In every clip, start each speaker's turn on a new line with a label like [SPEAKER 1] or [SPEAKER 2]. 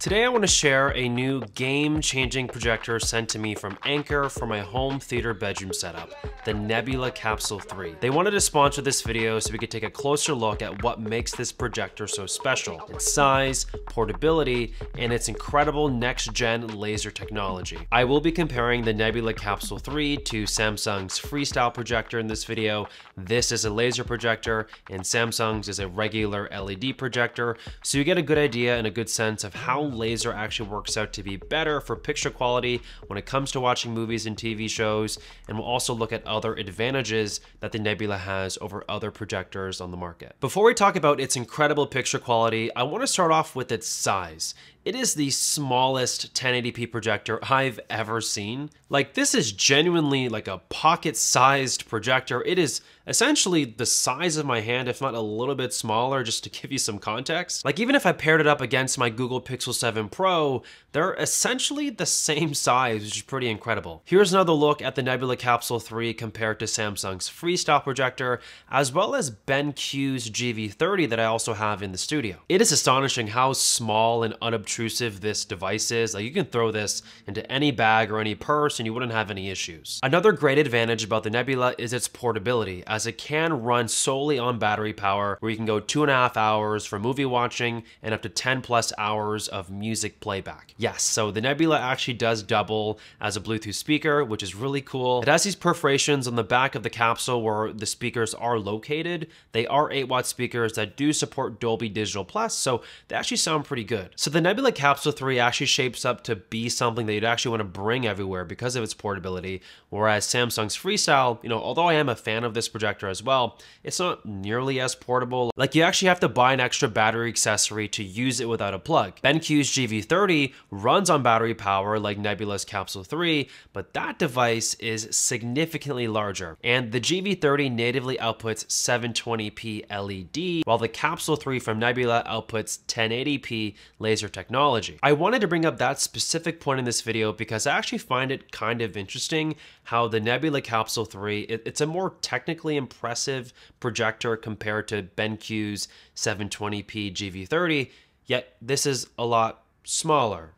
[SPEAKER 1] Today I want to share a new game-changing projector sent to me from Anker for my home theater bedroom setup, the Nebula Capsule 3. They wanted to sponsor this video so we could take a closer look at what makes this projector so special: its size, portability, and its incredible next-gen laser technology. I will be comparing the Nebula Capsule 3 to Samsung's Freestyle projector in this video. This is a laser projector and Samsung's is a regular LED projector, so you get a good idea and a good sense of how laser actually works out to be better for picture quality when it comes to watching movies and TV shows, and we'll also look at other advantages that the Nebula has over other projectors on the market. Before we talk about its incredible picture quality, I want to start off with its size. It is the smallest 1080p projector I've ever seen. Like, this is genuinely like a pocket-sized projector. It is essentially the size of my hand, if not a little bit smaller, just to give you some context. Like, even if I paired it up against my Google Pixel 7 Pro, they're essentially the same size, which is pretty incredible. Here's another look at the Nebula Capsule 3 compared to Samsung's Freestyle projector, as well as BenQ's GV30 that I also have in the studio. It is astonishing how small and unobtrusive this device is. Like, you can throw this into any bag or any purse and you wouldn't have any issues. Another great advantage about the Nebula is its portability, as it can run solely on battery power, where you can go 2.5 hours for movie watching and up to 10+ hours of music playback. Yes, so the Nebula actually does double as a Bluetooth speaker, which is really cool. It has these perforations on the back of the capsule where the speakers are located. They are 8-watt speakers that do support Dolby Digital Plus, so they actually sound pretty good. So the Nebula Capsule 3 actually shapes up to be something that you'd actually want to bring everywhere because of its portability, whereas Samsung's Freestyle, although I am a fan of this projector as well, it's not nearly as portable. Like, you actually have to buy an extra battery accessory to use it without a plug. BenQ's GV30 runs on battery power like Nebula's Capsule 3, but that device is significantly larger, and the GV30 natively outputs 720p LED, while the Capsule 3 from Nebula outputs 1080p laser technology. I wanted to bring up that specific point in this video because I actually find it kind of interesting how the Nebula Capsule 3, it's a more technically impressive projector compared to BenQ's 720p GV30, yet this is a lot smaller.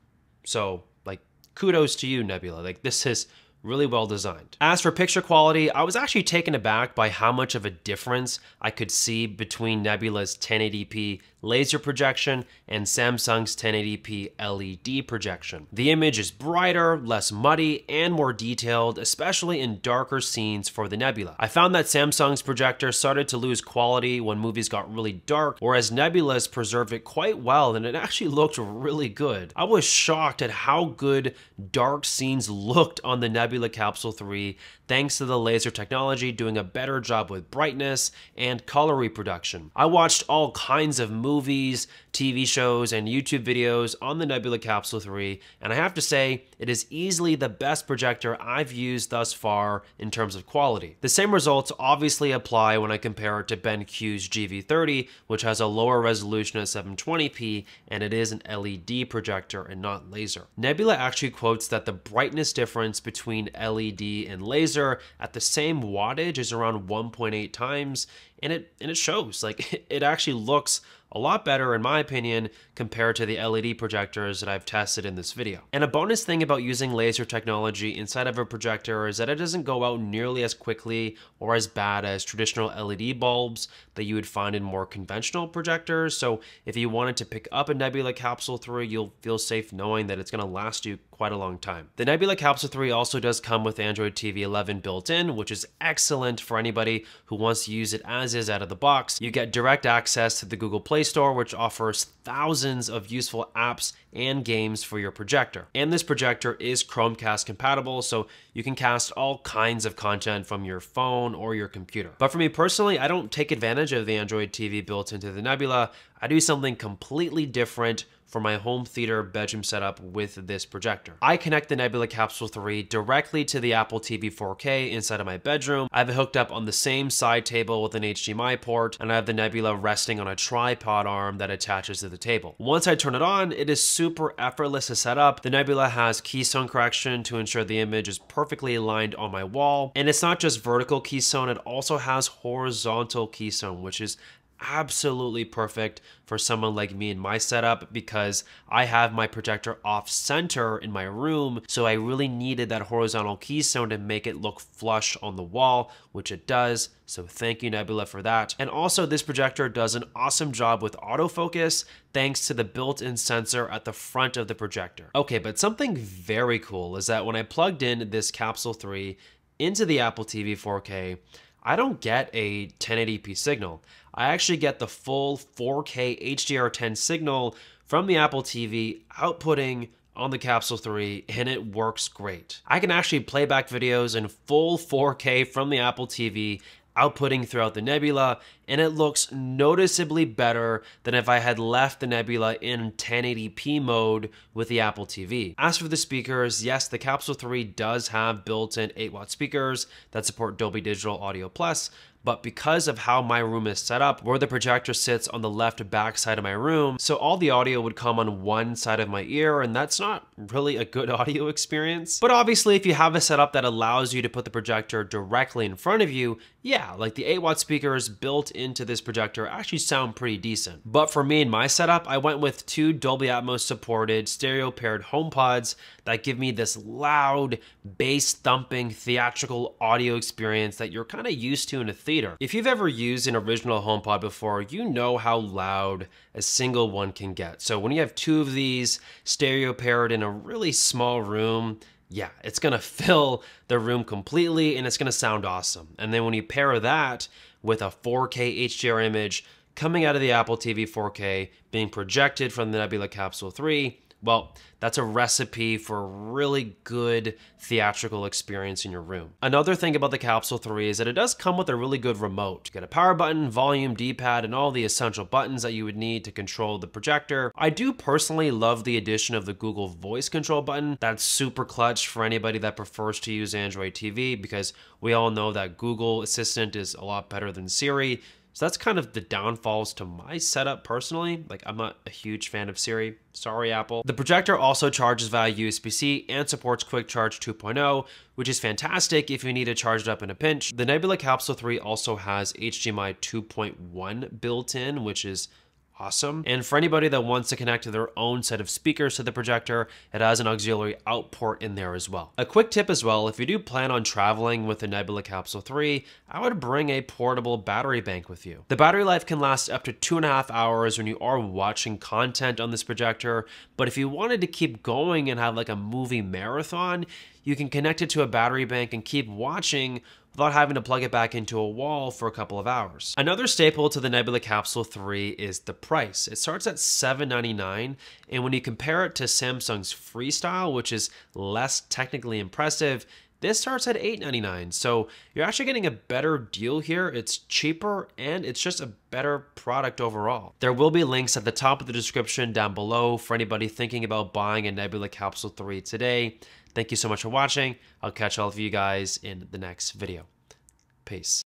[SPEAKER 1] So, like, kudos to you, Nebula. Like, this is really well designed. As for picture quality, I was actually taken aback by how much of a difference I could see between Nebula's 1080p laser projection and Samsung's 1080p LED projection. The image is brighter, less muddy, and more detailed, especially in darker scenes for the Nebula. I found that Samsung's projector started to lose quality when movies got really dark, whereas Nebula's preserved it quite well and it actually looked really good. I was shocked at how good dark scenes looked on the Nebula Capsule 3 thanks to the laser technology doing a better job with brightness and color reproduction. I watched all kinds of movies, TV shows, and YouTube videos on the Nebula Capsule 3, and I have to say, it is easily the best projector I've used thus far in terms of quality. The same results obviously apply when I compare it to BenQ's GV30, which has a lower resolution at 720p, and it is an LED projector and not laser. Nebula actually quotes that the brightness difference between LED and laser at the same wattage is around 1.8 times, and it shows. Like, it actually looks a lot better, in my opinion, compared to the LED projectors that I've tested in this video. And a bonus thing about using laser technology inside of a projector is that it doesn't go out nearly as quickly or as bad as traditional LED bulbs that you would find in more conventional projectors. So if you wanted to pick up a Nebula Capsule 3, you'll feel safe knowing that it's going to last you quite a long time. The Nebula Capsule 3 also does come with Android TV 11 built in, which is excellent for anybody who wants to use it as is out of the box. You get direct access to the Google Play Store, which offers thousands of useful apps and games for your projector. And this projector is Chromecast compatible, so you can cast all kinds of content from your phone or your computer. But for me personally, I don't take advantage of the Android TV built into the Nebula. I do something completely different for my home theater bedroom setup with this projector. I connect the Nebula Capsule 3 directly to the Apple TV 4K inside of my bedroom. I have it hooked up on the same side table with an HDMI port, and I have the Nebula resting on a tripod arm that attaches to the table. Once I turn it on, it is super effortless to set up. The Nebula has keystone correction to ensure the image is perfectly aligned on my wall, and it's not just vertical keystone, it also has horizontal keystone, which is absolutely perfect for someone like me in my setup because I have my projector off center in my room, so I really needed that horizontal keystone to make it look flush on the wall, which it does. So thank you, Nebula, for that. And also, this projector does an awesome job with autofocus thanks to the built-in sensor at the front of the projector. Okay, but something very cool is that when I plugged in this Capsule 3 into the Apple TV 4K, I don't get a 1080p signal. I actually get the full 4K HDR10 signal from the Apple TV outputting on the Capsule 3, and it works great. I can actually play back videos in full 4K from the Apple TV outputting throughout the Nebula, and it looks noticeably better than if I had left the Nebula in 1080p mode with the Apple TV. As for the speakers, yes, the Capsule 3 does have built-in 8-watt speakers that support Dolby Digital Audio Plus, but because of how my room is set up, where the projector sits on the left back side of my room, so all the audio would come on one side of my ear, and that's not really a good audio experience. But obviously, if you have a setup that allows you to put the projector directly in front of you, yeah, like the 8-watt speakers built into this projector actually sound pretty decent. But for me in my setup, I went with 2 Dolby Atmos supported stereo paired HomePods that give me this loud, bass thumping, theatrical audio experience that you're kind of used to in a theater. If you've ever used an original HomePod before, you know how loud a single one can get. So when you have 2 of these stereo paired in a really small room, yeah, it's gonna fill the room completely and it's gonna sound awesome. And then when you pair that with a 4K HDR image coming out of the Apple TV 4K being projected from the Nebula Capsule 3, well, that's a recipe for a really good theatrical experience in your room. Another thing about the Capsule 3 is that it does come with a really good remote. You get a power button, volume, D-pad, and all the essential buttons that you would need to control the projector. I do personally love the addition of the Google Voice Control button. That's super clutch for anybody that prefers to use Android TV because we all know that Google Assistant is a lot better than Siri. So that's kind of the downfalls to my setup personally. Like, I'm not a huge fan of Siri. Sorry, Apple. The projector also charges via USB-C and supports Quick Charge 2.0, which is fantastic if you need to charge it up in a pinch. The Nebula Capsule 3 also has HDMI 2.1 built in, which is awesome. And for anybody that wants to connect to their own set of speakers to the projector, it has an auxiliary out port in there as well. A quick tip as well, if you do plan on traveling with the Nebula Capsule 3, I would bring a portable battery bank with you. The battery life can last up to 2.5 hours when you are watching content on this projector, but if you wanted to keep going and have like a movie marathon, you can connect it to a battery bank and keep watching without having to plug it back into a wall for a couple of hours. Another staple to the Nebula Capsule 3 is the price. It starts at $799, and when you compare it to Samsung's Freestyle, which is less technically impressive, this starts at $899. So you're actually getting a better deal here. It's cheaper and it's just a better product overall. There will be links at the top of the description down below for anybody thinking about buying a Nebula Capsule 3 today. Thank you so much for watching. I'll catch all of you guys in the next video. Peace.